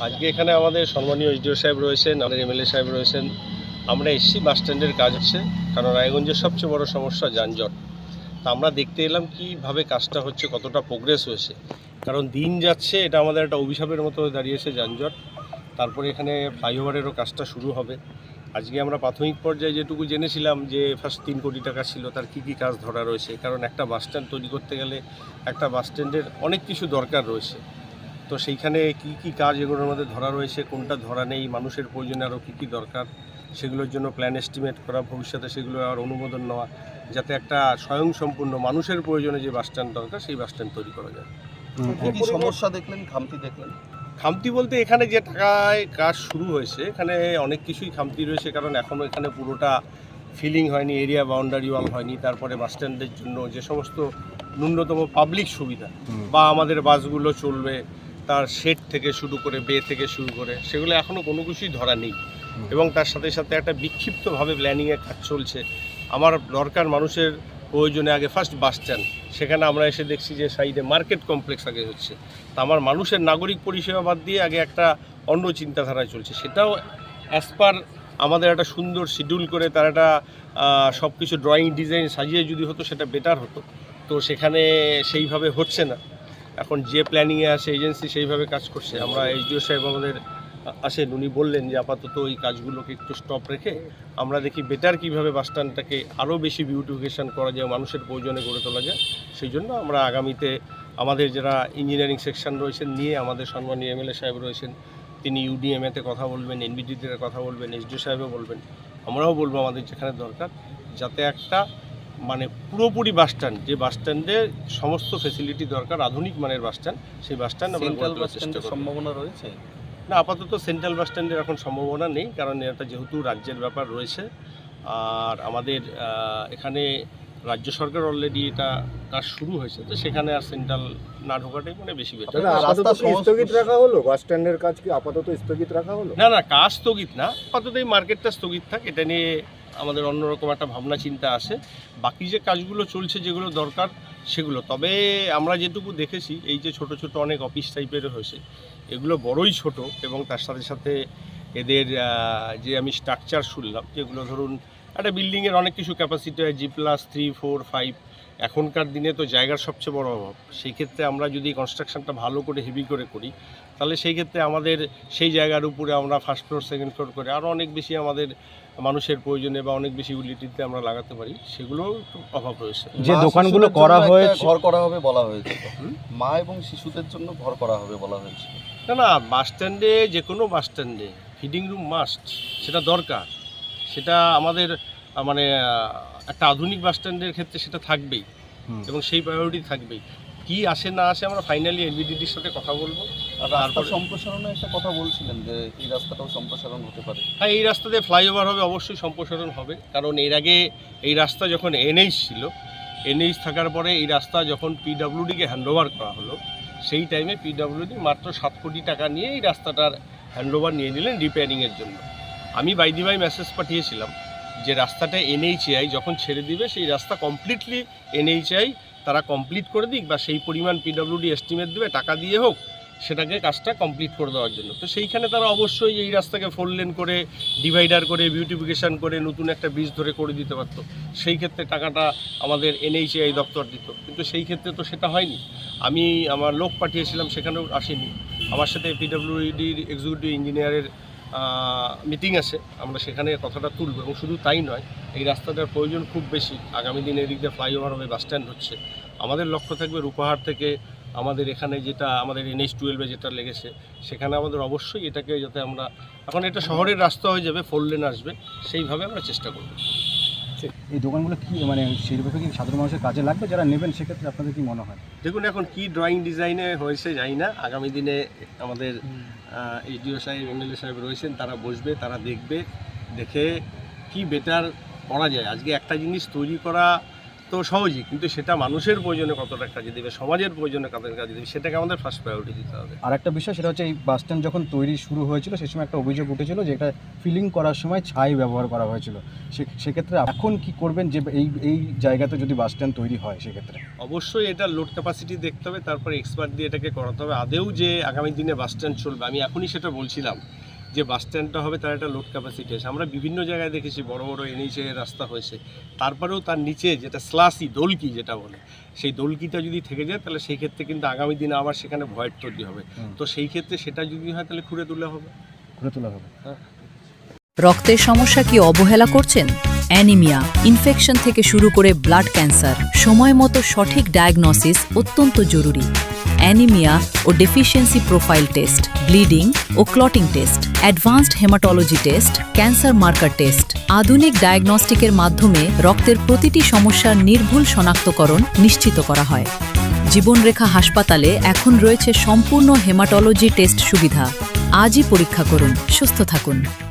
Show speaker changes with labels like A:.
A: আজকে এখানে আমাদের সম্মানীয় এসডিও সাহেব রয়েছেন, আমাদের এমএলএ সাহেব রয়েছেন। আমরা এসছি বাস স্ট্যান্ডের কাজ হচ্ছে, কারণ রায়গঞ্জের সবচেয়ে বড় সমস্যা যানজট। তা আমরা দেখতে এলাম কীভাবে কাজটা হচ্ছে, কতটা প্রোগ্রেস হয়েছে। কারণ দিন যাচ্ছে, এটা আমাদের একটা অভিশাপের মতো দাঁড়িয়েছে যানজট। তারপরে এখানে ফ্লাইওভারেরও কাজটা শুরু হবে। আজকে আমরা প্রাথমিক পর্যায়ে যেটুকু জেনেছিলাম যে ফার্স্ট 3 কোটি টাকা ছিল, তার কী কী কাজ ধরা রয়েছে। কারণ একটা বাস স্ট্যান্ড তৈরি করতে গেলে একটা বাস স্ট্যান্ডের অনেক কিছু দরকার রয়েছে। তো সেইখানে কী কী কাজ এগুলোর মধ্যে ধরা রয়েছে, কোনটা ধরা নেই, মানুষের প্রয়োজনে আরও কী কী দরকার, সেগুলোর জন্য প্ল্যান এস্টিমেট করা, ভবিষ্যতে সেগুলো আর অনুমোদন নেওয়া, যাতে একটা স্বয়ংসম্পূর্ণ মানুষের প্রয়োজনে যে বাস স্ট্যান্ড দরকার সেই বাস স্ট্যান্ড তৈরি করা যায়।
B: কি সমস্যা দেখলেন, খামতি দেখলেন?
A: খামতি বলতে এখানে যে টাকায় কাজ শুরু হয়েছে, এখানে অনেক কিছুই খামতি রয়েছে। কারণ এখনও এখানে পুরোটা ফিলিং হয়নি, এরিয়া বাউন্ডারি ওয়াল হয়নি। তারপরে বাস স্ট্যান্ডের জন্য যে সমস্ত ন্যূনতম পাবলিক সুবিধা বা আমাদের বাসগুলো চলবে, তার শেড থেকে শুরু করে বে থেকে শুরু করে, সেগুলো এখনও কোনো কিছুই ধরা নেই। এবং তার সাথে সাথে একটা বিক্ষিপ্তভাবে প্ল্যানিংয়ে কাজ চলছে। আমার দরকার মানুষের প্রয়োজনে আগে ফার্স্ট বাস স্ট্যান্ড, সেখানে আমরা এসে দেখছি যে সাইডে মার্কেট কমপ্লেক্স আগে হচ্ছে। তা আমার মানুষের নাগরিক পরিষেবা বাদ দিয়ে আগে একটা অন্য চিন্তাধারায় চলছে। সেটাও অ্যাজ পার আমাদের একটা সুন্দর শিডিউল করে, তার একটা সব কিছু ড্রয়িং ডিজাইন সাজিয়ে যদি হতো সেটা বেটার হতো। তো সেখানে সেইভাবে হচ্ছে না। এখন যে প্ল্যানিংয়ে আছে এজেন্সি সেইভাবে কাজ করছে। আমরা এসডিও সাহেব আমাদের আসেন, উনি বললেন যে আপাতত এই কাজগুলোকে একটু স্টপ রেখে আমরা দেখি বেটার কীভাবে বাস স্ট্যান্ডটাকে আরও বেশি বিউটিফিকেশান করা যায়, মানুষের প্রয়োজনে গড়ে তোলা যায়। সেই জন্য আমরা আগামীতে আমাদের যারা ইঞ্জিনিয়ারিং সেকশন রয়েছেন নিয়ে, আমাদের সম্মানীয় এমএলএ সাহেব রয়েছেন, তিনি ইউডিএমএতে কথা বলবেন, এনবিডিতে কথা বলবেন, এসডিও সাহেবও বলবেন, আমরাও বলবো আমাদের যেখানে দরকার, যাতে একটা মানে পুরোপুরি বাস স্ট্যান্ড, যে বাস স্ট্যান্ডে সমস্ত ফেসিলিটি দরকার, আধুনিক মানের বাস স্ট্যান্ড, সেই বাস স্ট্যান্ড আমরা
B: সেন্ট্রাল বাস স্ট্যান্ডের সম্ভাবনা রয়েছে?
A: না, আপাতত সেন্ট্রাল বাস স্ট্যান্ডের এখন সম্ভাবনা নেই, কারণ এটা যেহেতু রাজ্যের ব্যাপার রয়েছে। আর আমাদের এখানে রাজ্য সরকার অলরেডি এটা কাজ শুরু হয়েছে, তো সেখানে আর সেন্ট্রাল না ঢোকাটাই মানে বেশি বেটার।
C: আপাতত স্থগিত রাখা হলো বাস স্ট্যান্ডের কাজ, কি আপাতত স্থগিত রাখা হলো?
A: না না, কাজ স্থগিত না, আপাতত এই মার্কেটটা স্থগিত থাক, এটা নিয়ে আমাদের অন্যরকম একটা ভাবনা চিন্তা আসে। বাকি যে কাজগুলো চলছে, যেগুলো দরকার সেগুলো, তবে আমরা যেটুকু দেখেছি এই যে ছোট ছোট অনেক অফিস টাইপের হয়েছে, এগুলো বড়ই ছোট। এবং তার সাথে সাথে এদের যে আমি স্ট্রাকচার শুনলাম, যেগুলো ধরুন একটা বিল্ডিংয়ের অনেক কিছু ক্যাপাসিটি হয়, G+3, 4, 5। এখনকার দিনে তো জায়গার সবচেয়ে বড় অভাব। সেই ক্ষেত্রে আমরা যদি কনস্ট্রাকশনটা ভালো করে হেভি করে করি, তাহলে সেই ক্ষেত্রে আমাদের সেই জায়গার উপরে আমরা ফার্স্ট ফ্লোর সেকেন্ড ফ্লোর করে আরও অনেক বেশি আমাদের মানুষের প্রয়োজনে বা অনেক বেশি ইউটিলিটিতে আমরা লাগাতে পারি। সেগুলোও একটু অভাব রয়েছে।
D: যে দোকানগুলো করা হয়েছে,
B: ঘর করা হবে বলা হয়েছে, মা এবং শিশুদের জন্য ঘর করা হবে বলা হয়েছে।
A: না না, বাস স্ট্যান্ডে, যে কোনো বাস স্ট্যান্ডে ফিডিং রুম মাস্ট, সেটা দরকার। সেটা আমাদের মানে একটা আধুনিক বাস স্ট্যান্ডের ক্ষেত্রে সেটা থাকবেই, এবং সেই প্রায়োরিটি থাকবেই। কি আসে না আসে আমরা ফাইনালি এলবিডিটির সাথে কথা বলবো।
B: আর রাস্তা সম্প্রসারণের একটা কথা বলছিলেন যে এই রাস্তাটাও সম্প্রসারণ হতে পারে।
A: হ্যাঁ, এই রাস্তাতে ফ্লাইওভার হবে, অবশ্যই সম্প্রসারণ হবে। কারণ এর আগে এই রাস্তা যখন এনএইচ ছিল, এনএইচ থাকার পরে এই রাস্তা যখন পিডব্লিউডিকে হ্যান্ডওভার করা হলো, সেই টাইমে পিডব্লিউডি মাত্র 7 কোটি টাকা নিয়ে এই রাস্তাটার হ্যান্ডওভার নিয়ে নিলেন রিপেয়ারিংয়ের জন্য। আমি বাইদি ভাই মেসেজ পাঠিয়েছিলাম যে রাস্তাটা এনএইচএআই যখন ছেড়ে দিবে, সেই রাস্তা কমপ্লিটলি এনএইচএআই তারা কমপ্লিট করে দিক, বা সেই পরিমাণ পিডব্লিউডি এস্টিমেট দেবে, টাকা দিয়ে হোক, সেটাকে কাজটা কমপ্লিট করে দেওয়ার জন্য। তো সেইখানে তারা অবশ্যই এই রাস্তাকে 4 লেন করে, ডিভাইডার করে, বিউটিফিকেশান করে, নতুন একটা ব্রিজ ধরে করে দিতে পারতো। সেই ক্ষেত্রে টাকাটা আমাদের এনএইচএআই দপ্তর দিত, কিন্তু সেই ক্ষেত্রে তো সেটা হয়নি। আমি আমার লোক পাঠিয়েছিলাম, সেখানেও আসেনি। আমার সাথে পিডব্লিউডির এক্সিকিউটিভ ইঞ্জিনিয়ারের মিটিং আছে, আমরা সেখানে কথাটা তুলব। এবং শুধু তাই নয়, এই রাস্তাটার প্রয়োজন খুব বেশি। আগামী দিনে এদিক দিয়ে ফ্লাইওভার হবে, বাস স্ট্যান্ড হচ্ছে। আমাদের লক্ষ্য থাকবে রূপাহার থেকে আমাদের এখানে যেটা আমাদের NH-12 যেটা লেগেছে, সেখানে আমাদের অবশ্যই এটাকে যাতে আমরা, এখন এটা শহরের রাস্তা হয়ে যাবে, 4 লেন আসবে, সেইভাবে আমরা চেষ্টা করব।
D: এই দোকানগুলো কি মানে সেইভাবে কি সাধারণ মানুষের কাজে লাগবে যারা নেবেন, সেক্ষেত্রে আপনাদের কি মনে হয়?
A: দেখুন, এখন কি ড্রয়িং ডিজাইনে হয়েছে জানি না। আগামী দিনে আমাদের এসডিও সাহেব, এমএলএ সাহেব রয়েছেন, তারা বসবে, তারা দেখবে, দেখে কি বেটার করা যায়। আজকে একটা জিনিস তৈরি করা তো তো সহজই, কিন্তু সেটা মানুষের প্রয়োজনে কতটা কাজে দেবে, সমাজের প্রয়োজনে কতটা কাজে দেবে, সেটাকে আমাদের ফার্স্ট প্রায়োরিটি দিতে হবে।
D: আর একটা বিষয় সেটা হচ্ছে এই বাস স্ট্যান্ড যখন তৈরি শুরু হয়েছিল সেই সময় একটা অভিযোগ উঠেছিল যে এটা ফিলিং করার সময় ছাই ব্যবহার করা হয়েছিল। সেক্ষেত্রে এখন কি করবেন যে এই জায়গাতে যদি বাস স্ট্যান্ড তৈরি হয় সেক্ষেত্রে?
A: অবশ্যই এটা লোড ক্যাপাসিটি দেখতে হবে, তারপরে এক্সপার্ট দিয়ে এটাকে করাতে হবে। আদেও যে আগামী দিনে বাস স্ট্যান্ড চলবে, আমি এখনই সেটা বলছিলাম যে বাস স্ট্যান্ডটা হবে তার একটা লোড ক্যাপাসিটি আছে। আমরা বিভিন্ন জায়গায় দেখেছি বড় বড় NH রাস্তা হয়েছে, তারপরেও তার নিচে যেটা স্লাসি দোলকি যেটা বলে, সেই দোলকিটা যদি থেকে যায় তাহলে সেই ক্ষেত্রে কিন্তু আগামী দিনে আবার সেখানে ভয়েড তৈরি হবে। তো সেই ক্ষেত্রে সেটা যদি হয় তাহলে খুঁড়ে তোলা হবে।
D: হ্যাঁ।
E: রক্তের সমস্যা কি অবহেলা করছেন? অ্যানিমিয়া, ইনফেকশন থেকে শুরু করে ব্লাড ক্যান্সার, সময় মতো সঠিক ডায়াগনোসিস অত্যন্ত জরুরি। অ্যানিমিয়া ও ডেফিসিয়েন্সি প্রোফাইল টেস্ট, ব্লিডিং ও clotting test, advanced haematology test, cancer marker test, আধুনিক ডায়াগনস্টিকের মাধ্যমে রক্তের প্রতিটি সমস্যার নির্ভুল শনাক্তকরণ নিশ্চিত করা হয়। জীবনরেখা হাসপাতালে এখন রয়েছে সম্পূর্ণ হেমাটোলজি টেস্ট সুবিধা। আজই পরীক্ষা করুন, সুস্থ থাকুন।